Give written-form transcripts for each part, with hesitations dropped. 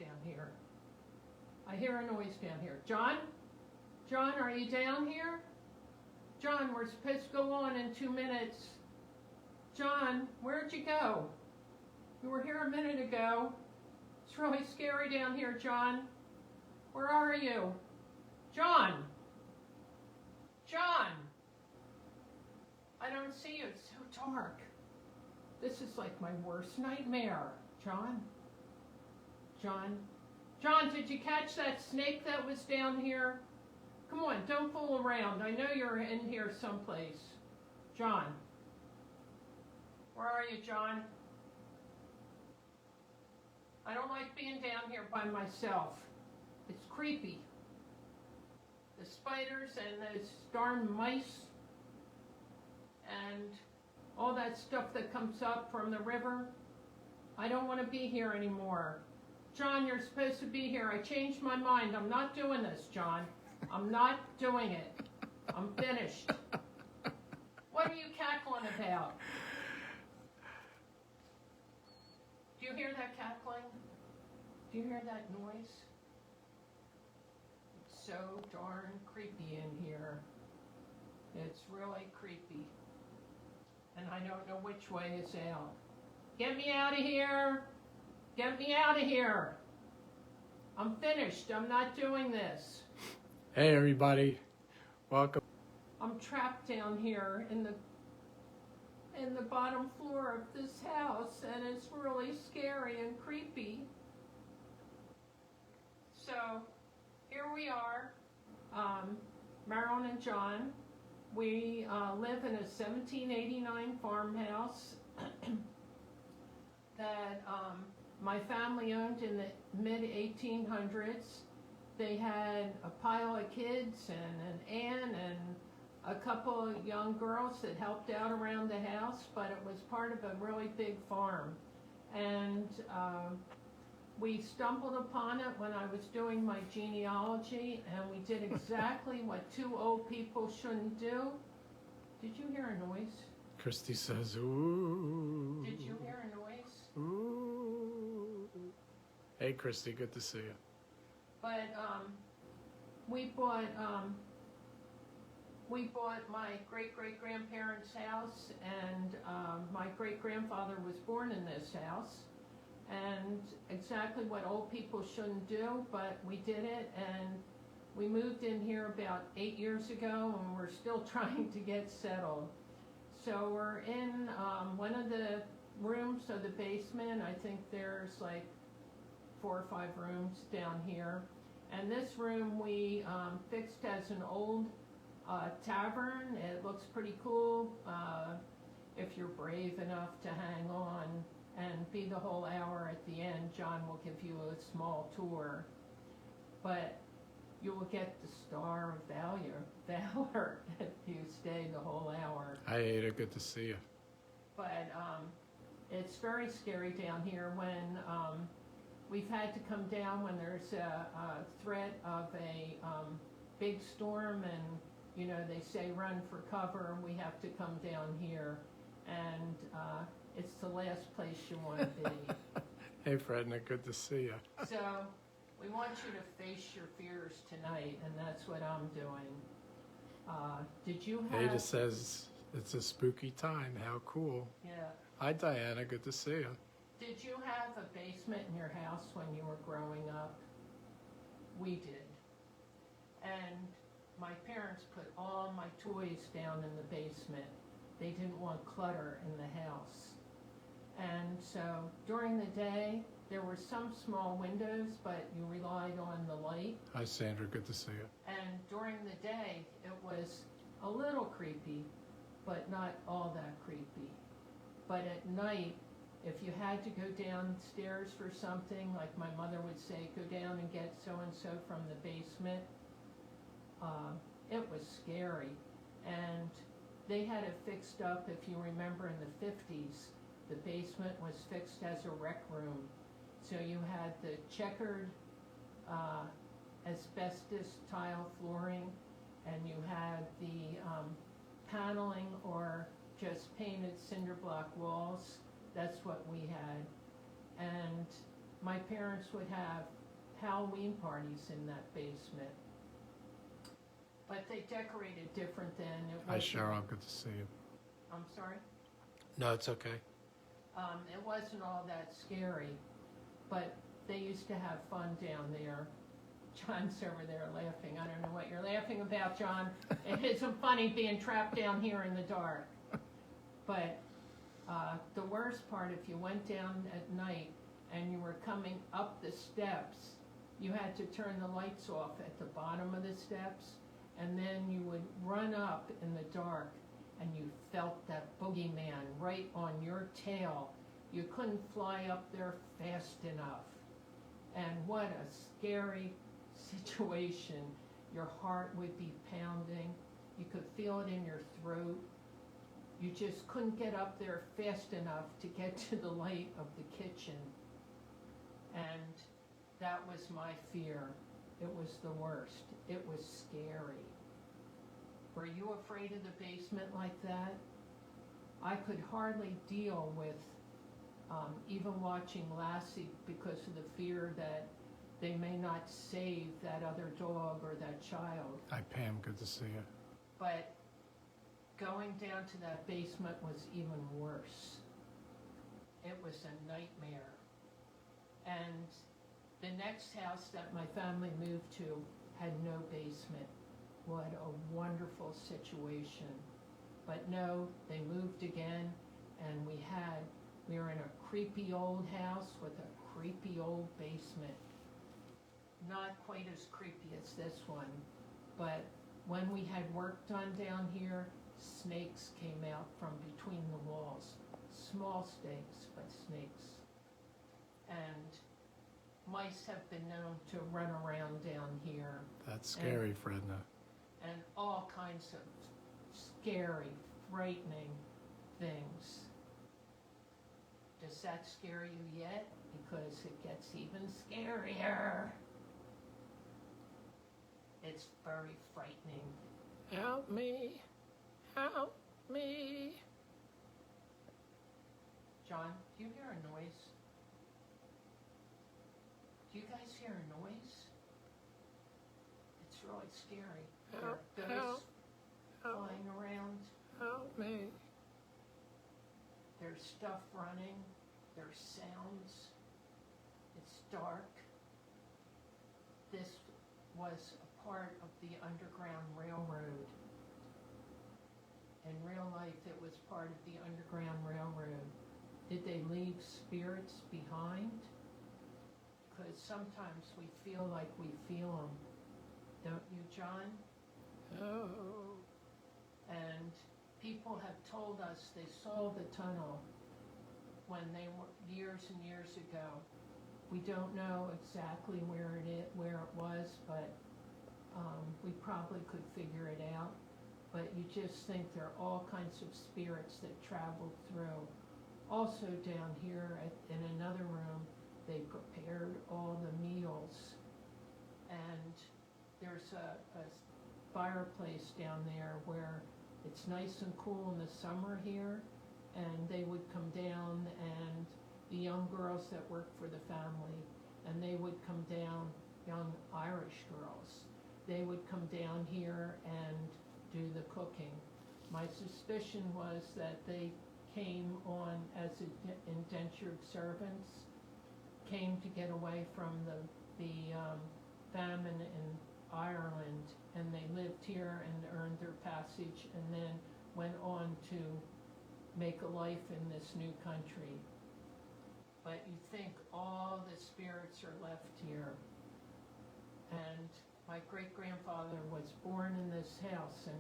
down here. I hear a noise down here. John? John, are you down here? John, we're supposed to go on in 2 minutes. John, where'd you go? You were here a minute ago. It's really scary down here, John. Where are you? John! John! I don't see you. It's so dark. This is like my worst nightmare. John? John? John, did you catch that snake that was down here? Come on, don't fool around. I know you're in here someplace. John? Where are you, John? I don't like being down here by myself. It's creepy. The spiders and those darn mice and all that stuff that comes up from the river. I don't want to be here anymore. John, you're supposed to be here. I changed my mind. I'm not doing this, John. I'm not doing it. I'm finished. What are you cackling about? Do you hear that cackling? Do you hear that noise? It's so darn creepy in here. It's really creepy. And I don't know which way is out. Get me out of here! Get me out of here! I'm finished. I'm not doing this. Hey everybody, welcome. I'm trapped down here in the bottom floor of this house, and it's really scary and creepy. So here we are, Marilyn and John. We live in a 1789 farmhouse that my family owned in the mid-1800s. They had a pile of kids and an aunt and a couple of young girls that helped out around the house, but it was part of a really big farm. And we stumbled upon it when I was doing my genealogy, and we did exactly what two old people shouldn't do. Did you hear a noise? Christy says, ooh. Did you hear a noise? Ooh. Hey Christy, good to see you. But we bought my great-great-grandparents' house, and my great-grandfather was born in this house. And exactly what old people shouldn't do, but we did it, and we moved in here about 8 years ago, and we're still trying to get settled. So we're in one of the rooms of the basement. I think there's like 4 or 5 rooms down here. And this room we fixed as an old tavern. It looks pretty cool if you're brave enough to hang on and be the whole hour at the end. John will give you a small tour, but you will get the Star of Valor if you stay the whole hour. Hi Ada, good to see you. But it's very scary down here when we've had to come down when there's a threat of a big storm, and you know they say run for cover, and we have to come down here, and it's the last place you want to be. Hey Fredna, good to see you. So we want you to face your fears tonight, and that's what I'm doing. Did you have... Ada says it's a spooky time. How cool. Yeah. Hi Diana, good to see you. Did you have a basement in your house when you were growing up? We did. And my parents put all my toys down in the basement. They didn't want clutter in the house. And so during the day, there were some small windows, but you relied on the light. Hi Sandra, good to see you. And during the day, it was a little creepy, but not all that creepy. But at night, if you had to go downstairs for something, like my mother would say, go down and get so-and-so from the basement, it was scary. And they had it fixed up, if you remember, in the 50s. The basement was fixed as a rec room. So you had the checkered asbestos tile flooring, and you had the paneling or just painted cinder block walls. That's what we had. And my parents would have Halloween parties in that basement. But they decorated different then. Hi, Cheryl. Good to see you. I'm sorry? No, it's okay. It wasn't all that scary, but they used to have fun down there. John's over there laughing. I don't know what you're laughing about, John. It isn't funny being trapped down here in the dark. But the worst part, if you went down at night and you were coming up the steps, you had to turn the lights off at the bottom of the steps, and then you would run up in the dark, and you felt that boogeyman right on your tail. You couldn't fly up there fast enough. And what a scary situation. Your heart would be pounding. You could feel it in your throat. You just couldn't get up there fast enough to get to the light of the kitchen. And that was my fear. It was the worst. It was scary. Were you afraid of the basement like that? I could hardly deal with even watching Lassie because of the fear that they may not save that other dog or that child. Hi, Pam. Good to see you. But going down to that basement was even worse. It was a nightmare. And the next house that my family moved to had no basement. What a wonderful situation. But no, they moved again, and we were in a creepy old house with a creepy old basement. Not quite as creepy as this one, but when we had work done down here, snakes came out from between the walls. Small snakes, but snakes. And mice have been known to run around down here. That's scary, Fredna. And all kinds of scary, frightening things. Does that scare you yet? Because it gets even scarier. It's very frightening. Help me. Help me. John, do you hear a noise? Do you guys hear a noise? It's really scary. There are ghosts flying around. Help me. There's stuff running. There's sounds. It's dark. This was a part of the Underground Railroad. In real life, it was part of the Underground Railroad. Did they leave spirits behind? Because sometimes we feel like we feel them. Don't you, John? Oh. And people have told us they saw the tunnel when they were years and years ago. We don't know exactly where it was, but we probably could figure it out. But you just think there are all kinds of spirits that traveled through. Also down here in another room, they prepared all the meals. And there's a fireplace down there where it's nice and cool in the summer here, and they would come down, and the young girls that work for the family, and they would come down, young Irish girls, they would come down here and do the cooking. My suspicion was that they came on as indentured servants, came to get away from the famine in Ireland, and they lived here and earned their passage, and then went on to make a life in this new country. But you think all the spirits are left here. And my great-grandfather was born in this house and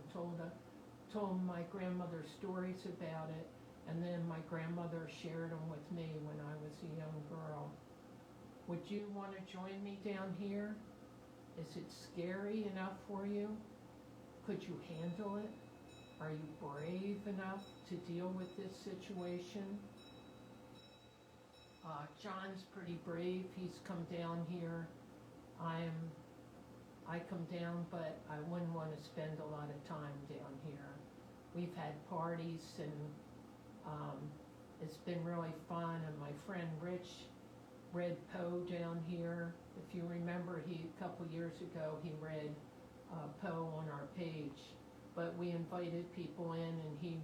told my grandmother stories about it, and then my grandmother shared them with me when I was a young girl. Would you want to join me down here? Is it scary enough for you? Could you handle it? Are you brave enough to deal with this situation? John's pretty brave. He's come down here. I come down, but I wouldn't want to spend a lot of time down here. We've had parties, and it's been really fun, and my friend Rich read Poe down here. If you remember, a couple years ago, he read Poe on our page. But we invited people in, and he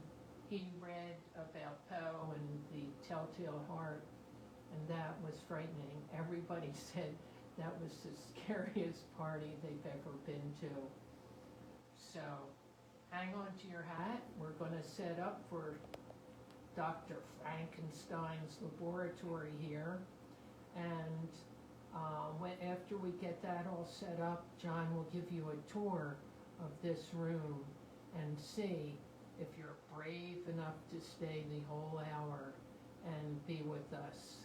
read about Poe and the Telltale Heart, and that was frightening. Everybody said that was the scariest party they've ever been to. So, hang on to your hat. We're going to set up for Dr. Frankenstein's laboratory here. And after we get that all set up, John will give you a tour of this room and see if you're brave enough to stay the whole hour and be with us.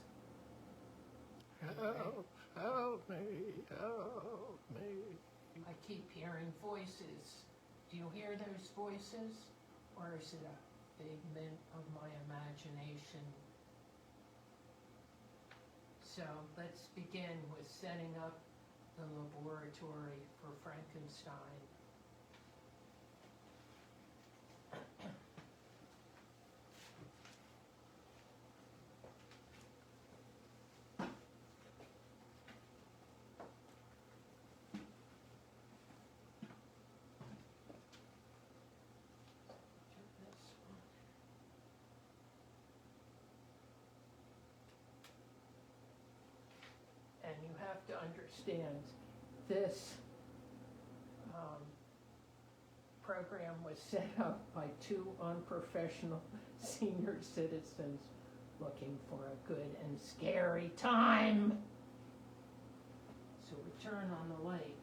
Help me, help me. I keep hearing voices. Do you hear those voices? Or is it a figment of my imagination? So let's begin with setting up the laboratory for Frankenstein. And you have to understand, this program was set up by two unprofessional senior citizens looking for a good and scary time. So we turn on the light,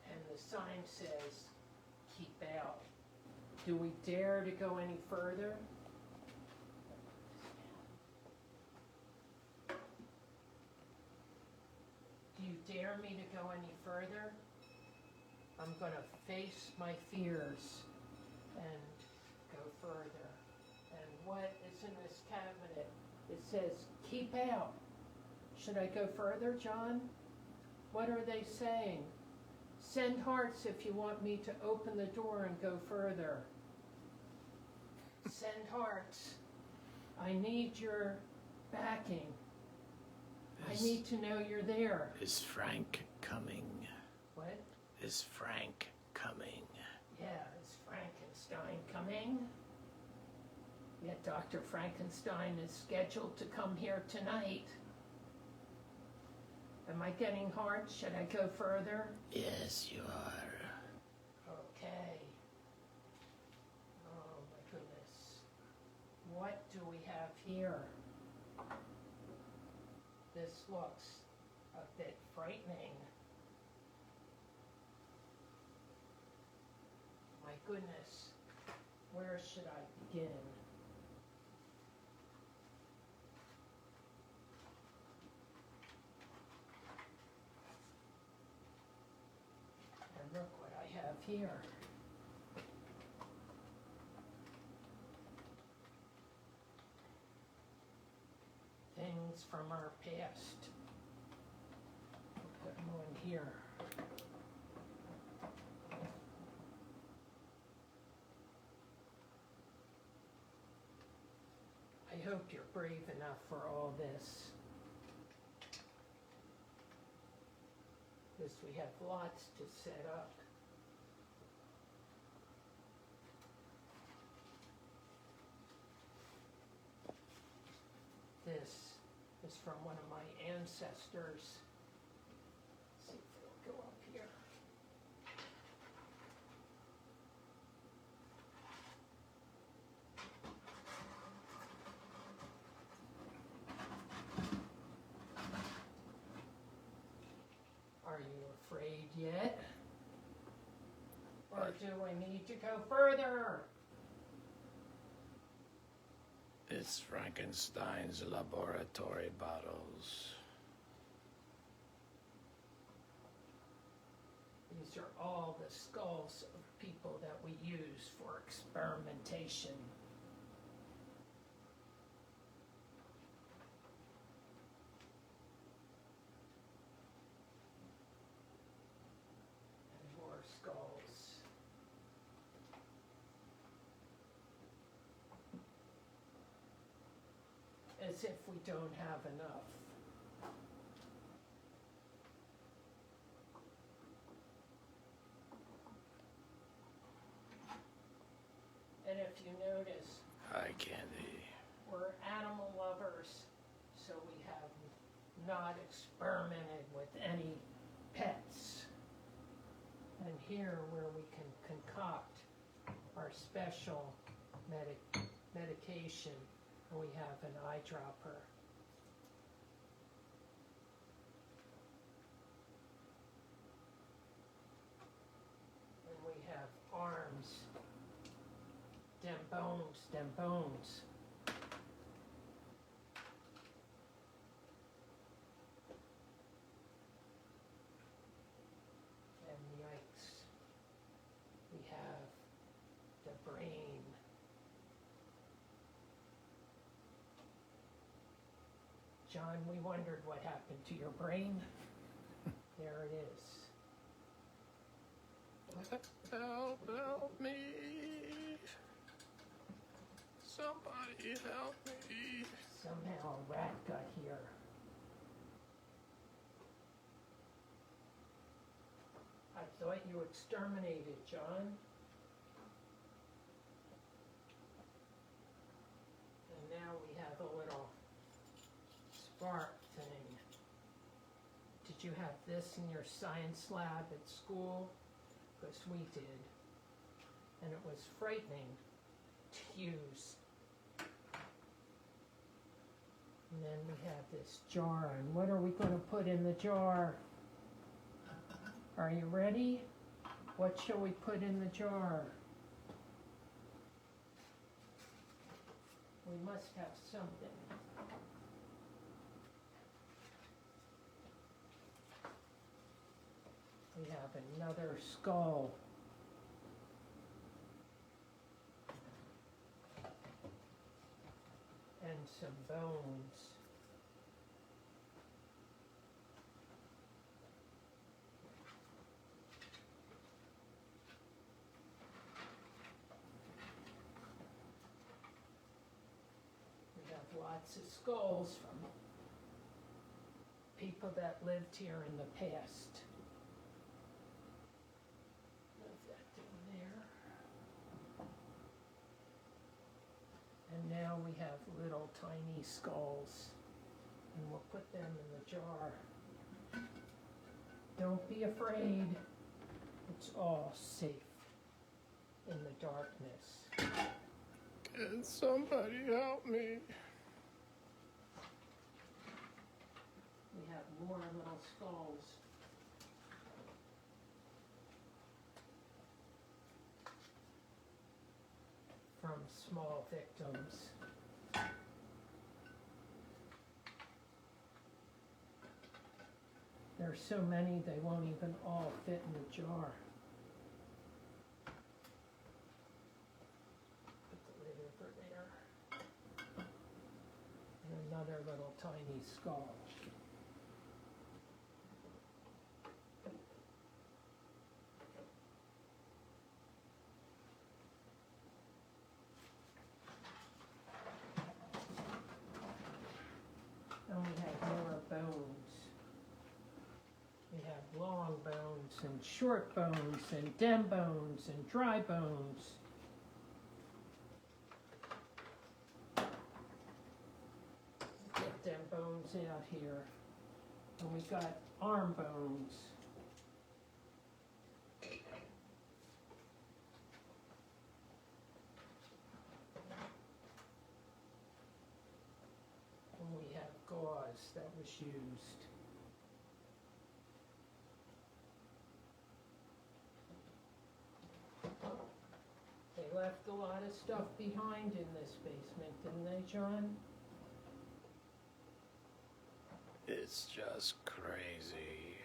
and the sign says, "Keep out." Do we dare to go any further? Do you dare me to go any further? I'm going to face my fears and go further. And what is in this cabinet? It says, "Keep out." Should I go further, John? What are they saying? Send hearts if you want me to open the door and go further. Send hearts. I need your backing. I need to know you're there. Is Frank coming? What? Is Frank coming? Yeah, is Frankenstein coming? Yeah, Dr. Frankenstein is scheduled to come here tonight. Am I getting hard? Should I go further? Yes, you are. Okay. Oh my goodness. What do we have here? This looks a bit frightening. My goodness. Where should I begin? And look what I have here. Things from our past. We'll put them on here. I hope you're brave enough for all this. Because we have lots to set up. This is from one of my ancestors. Let's see if it'll go up here. Are you afraid yet? Or do I need to go further? It's Frankenstein's laboratory bottles. These are all the skulls of people that we use for experimentation. And more skulls. As if we don't have enough. if you notice, Hi, Candy. we're animal lovers, so we have not experimented with any pets. And here where we can concoct our special medication, and we have an eyedropper. And we have arms, them bones, them bones. And yikes, we have the brain. John, we wondered what happened to your brain. There it is. Help me. Somebody help me. Somehow a rat got here. I thought you exterminated, John. And now we have a little spark thing. Did you have this in your science lab at school? Because we did. And it was frightening to use. And then we have this jar, and what are we going to put in the jar? Are you ready? What shall we put in the jar? We must have something. We have another skull. And some bones. We have lots of skulls from people that lived here in the past. Move that down there. And now we have little tiny skulls, and we'll put them in the jar. Don't be afraid. It's all safe in the darkness. Can somebody help me? We have more little skulls. From small victims. There's so many they won't even all fit in the jar. Put the lid over there. And another little tiny skull. And we have more bones. We have long bones and short bones and dem bones and dry bones. Get them bones out here. And we got arm bones. And we have gauze that was used. They left a lot of stuff behind in this basement, didn't they, John? It's just crazy.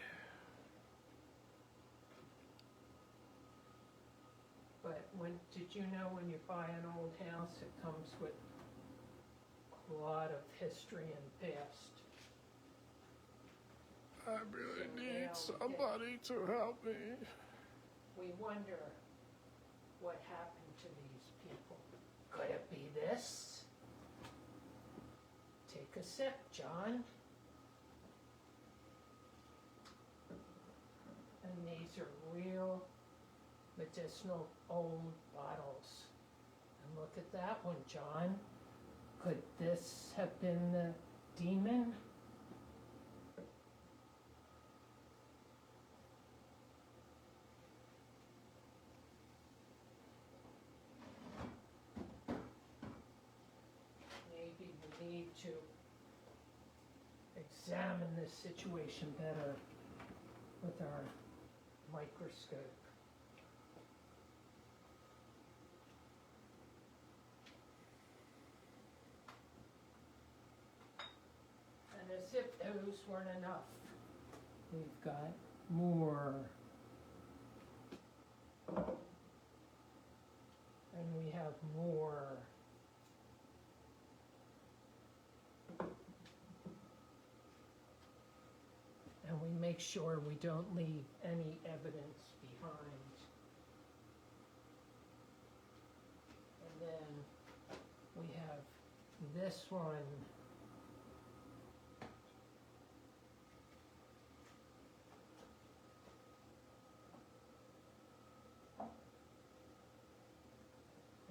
But did you know when you buy an old house, it comes with a lot of history and past? I really So need now somebody to help me. We wonder what happened to these people. Could it be this? Take a sip, John. And these are real medicinal old bottles. Look at that one, John. Could this have been the demon? Maybe we need to examine this situation better with our microscope. And as if those weren't enough, we've got more. And we have more. And we make sure we don't leave any evidence behind. And then we have this one.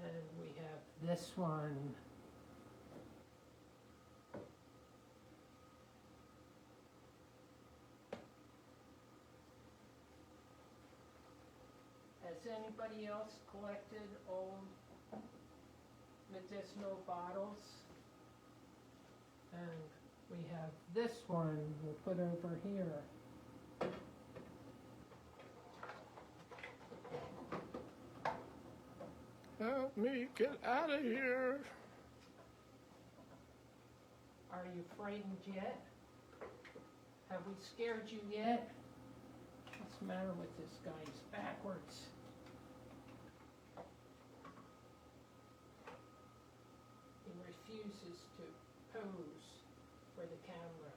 And we have this one. Has anybody else collected old medicinal bottles? And we have this one we'll put over here. Help me get out of here. Are you frightened yet? Have we scared you yet? What's the matter with this guy? He's backwards. He refuses to pose for the camera.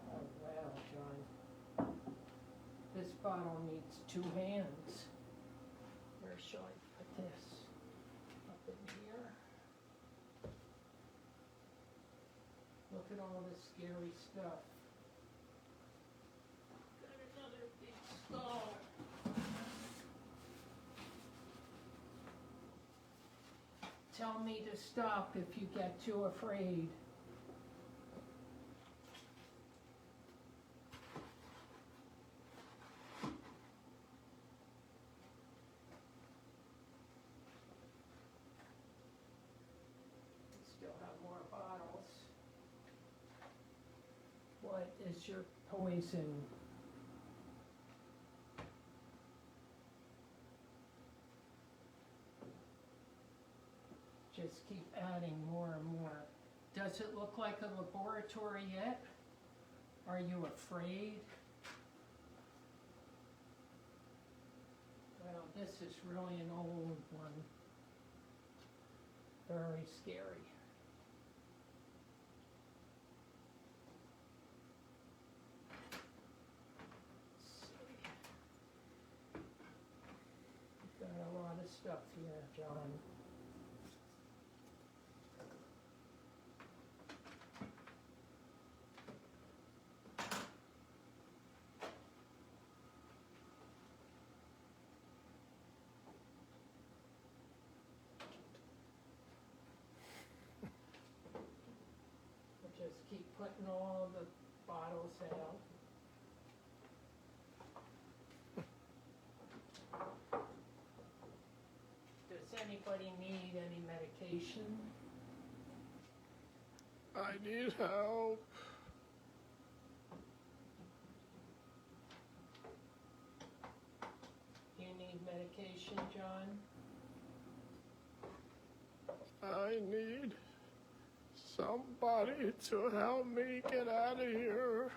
Oh, wow, John. This bottle needs 2 hands. Where shall I put this? Up in here? Look at all this scary stuff. Got another big skull. Tell me to stop if you get too afraid. Still have more bottles. What is your poison? Just keep adding more and more. Does it look like a laboratory yet? Are you afraid? Well, this is really an old one. Very scary. Let's see. We've got a lot of stuff here, John. Just keep putting all the bottles out. Does anybody need any medication? I need help. You need medication, John? I need somebody to help me get out of here.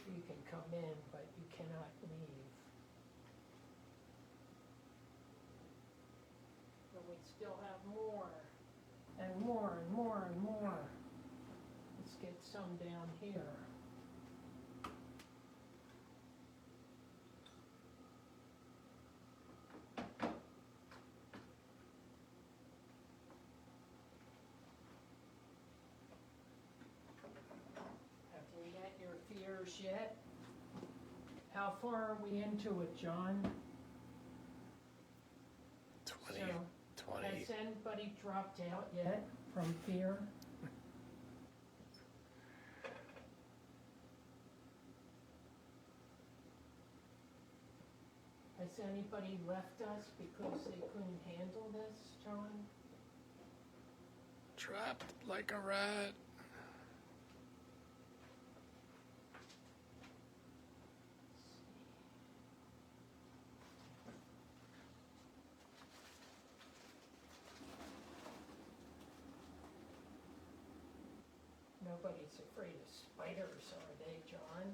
You can come in, but you cannot leave. But we still have more, and more, and more, and more. Let's get some down here. spiders yet. How far are we into it, John? 20, So, 20. has anybody dropped out yet from fear? Has anybody left us because they couldn't handle this, John? Trapped like a rat. Nobody's afraid of spiders, are they, John?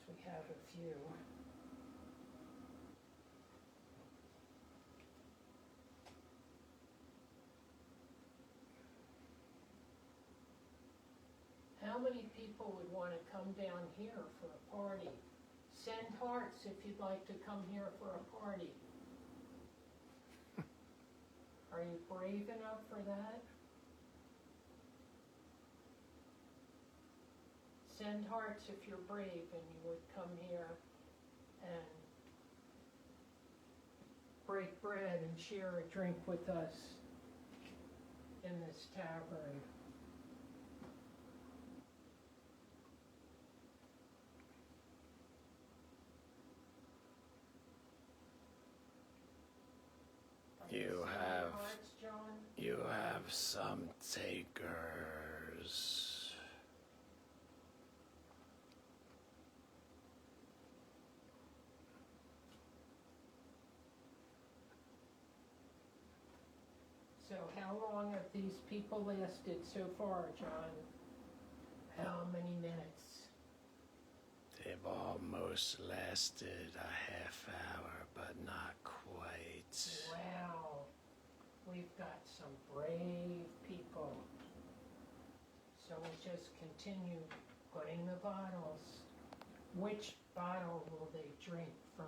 We have a few. How many people would want to come down here for a party? Send hearts if you'd like to come here for a party. Are you brave enough for that? Send hearts if you're brave and you would come here and break bread and share a drink with us in this tavern. You have some takers. So how long have these people lasted so far, John? How many minutes? They've almost lasted a half hour, but not quite. Wow. We've got some brave people. So we'll just continue putting the bottles. Which bottle will they drink from?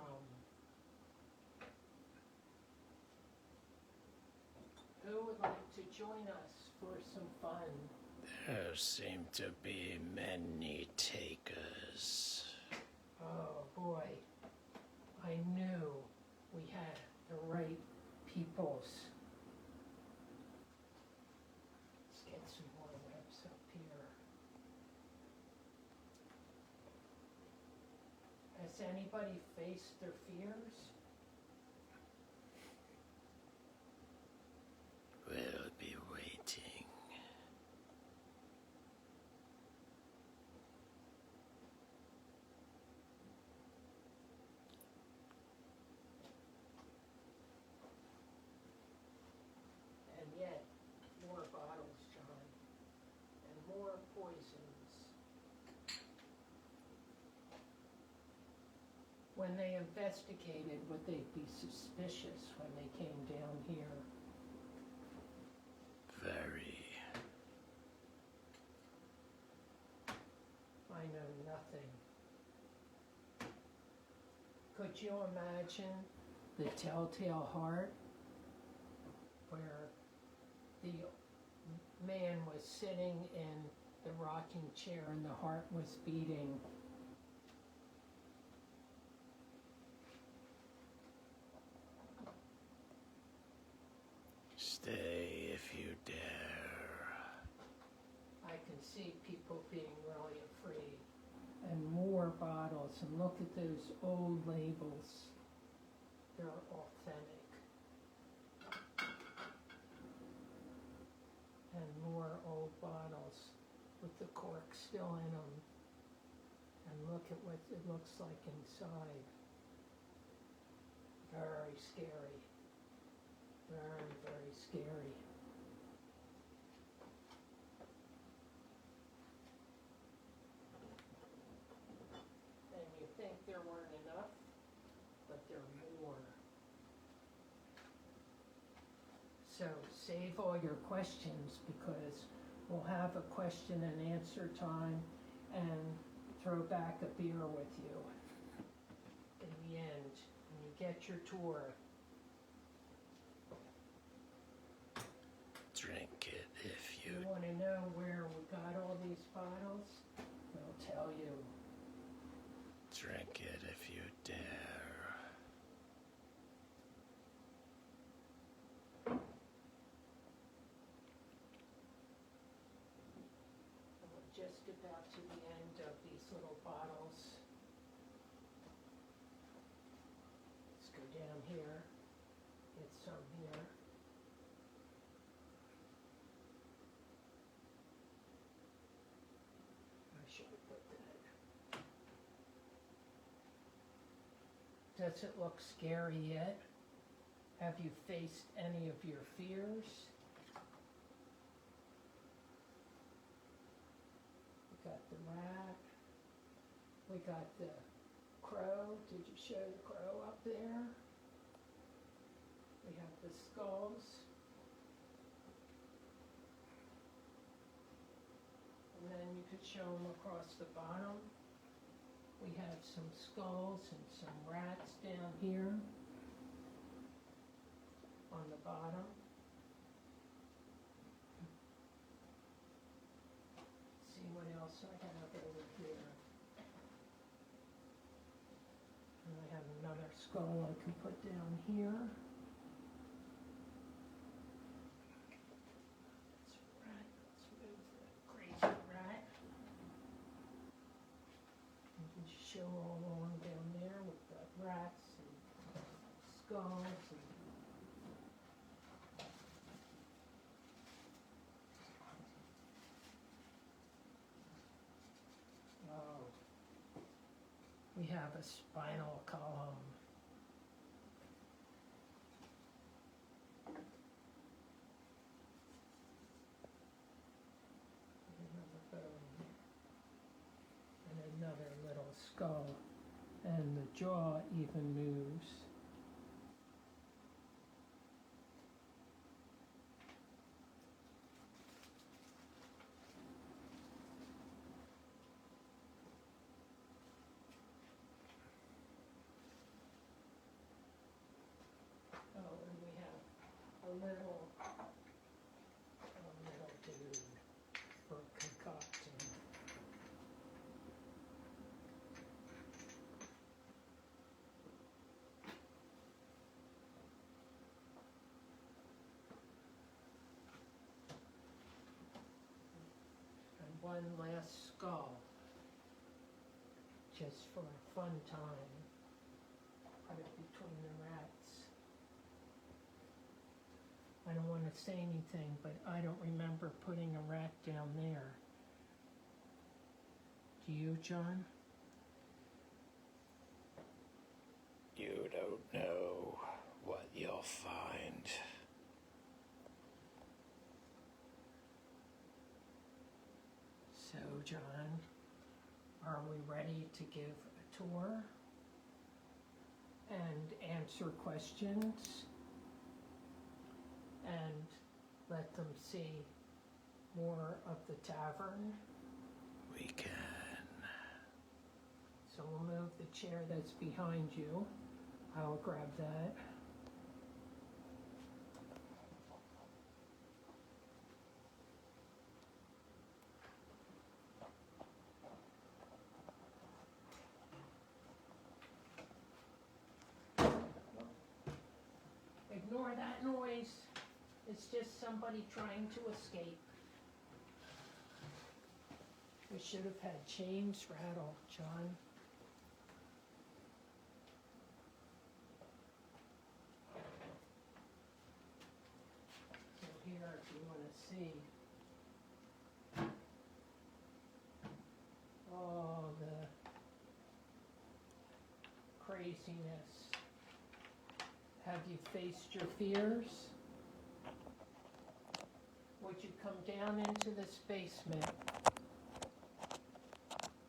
Who would like to join us for some fun? There seem to be many takers. Oh boy, I knew we had the right peoples. Let's get some more webs up here. Has anybody faced their fears? We'll be waiting. And yet, more bottles, John, and more poisons. When they investigated, would they be suspicious when they came down here? Very. I know nothing. Could you imagine the telltale heart where the man was sitting in the rocking chair and the heart was beating? Stay if you dare. I can see people being really afraid. And more bottles, and look at those old labels. They're authentic. And more old bottles with the cork still in them. And look at what it looks like inside. Very scary. Very, very scary. And you think there weren't enough, but there are more. So save all your questions because we'll have a question and answer time and throw back a beer with you in the end when you get your tour. Drink it if you You want want to know where we got all these bottles, we'll tell you. Drink it if you dare. We're just about to the end of these little bottles. Let's go down here, get some here. Where should we put that? Does it look scary yet? Have you faced any of your fears? We got the rat. We got the crow. Did you show the crow up there? We have the skulls. And then you could show them across the bottom. We have some skulls and some rats down here on the bottom. See what else I have over here. And I have another skull I can put down here. Let's move the crazy rat. You can show all along down there with the rats and skulls and we have a spinal column. Another bone. And another little skull. And the jaw even moves. Oh, and we have a little dude for concocting. And one last skull, just for a fun time. Put it between the rats. I don't want to say anything, but I don't remember putting a rat down there. Do you, John? You don't know what you'll find. So, John, are we ready to give a tour and answer questions and let them see more of the tavern? We can. So we'll move the chair that's behind you. I'll grab that. Ignore that noise. It's just somebody trying to escape. We should have had chains rattle, John. So here, if you want to see all the craziness. Have you faced your fears? Would you come down into this basement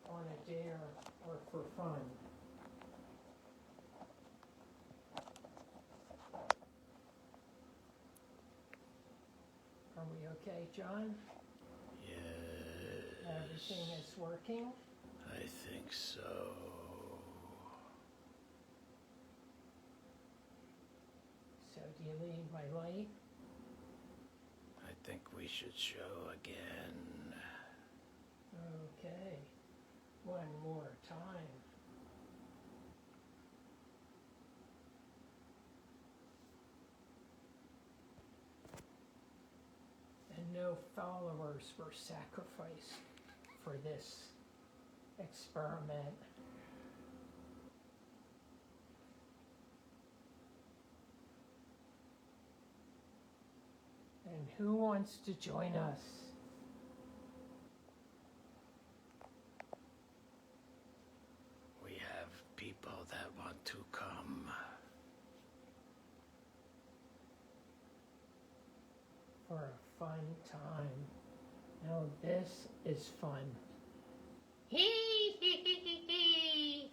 on a dare or for fun? Are we okay, John? Yes. Everything is working? I think so. So do you need my light? I think we should show again. one more time. And no followers were sacrificed for this experiment. And who wants to join us? We have people that want to come. For a fun time. Now this is fun. Hee hee hee hee hee.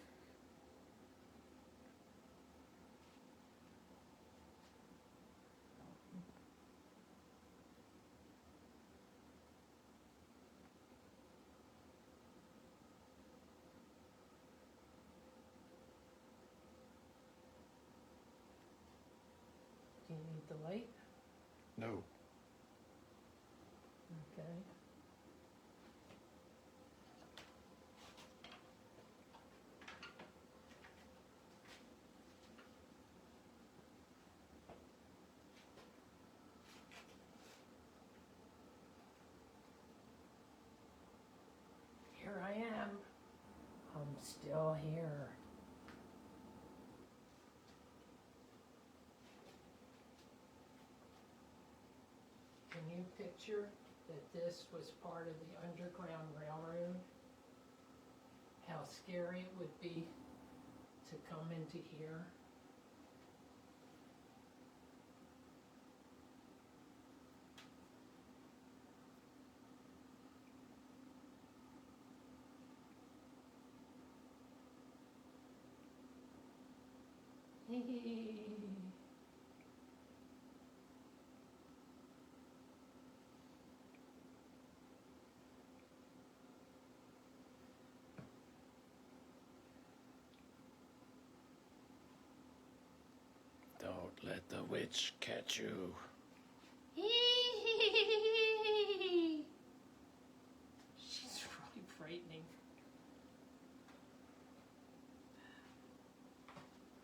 Do you need the light? No. Okay. Here I am. I'm still here. Can you picture that this was part of the Underground Railroad? How scary it would be to come into here? Don't let the witch catch you. She's really frightening.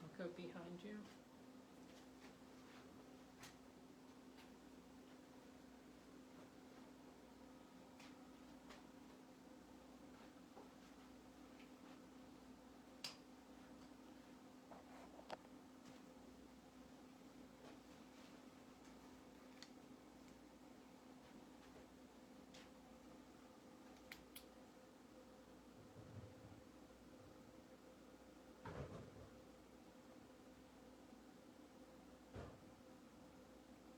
I'll go behind you.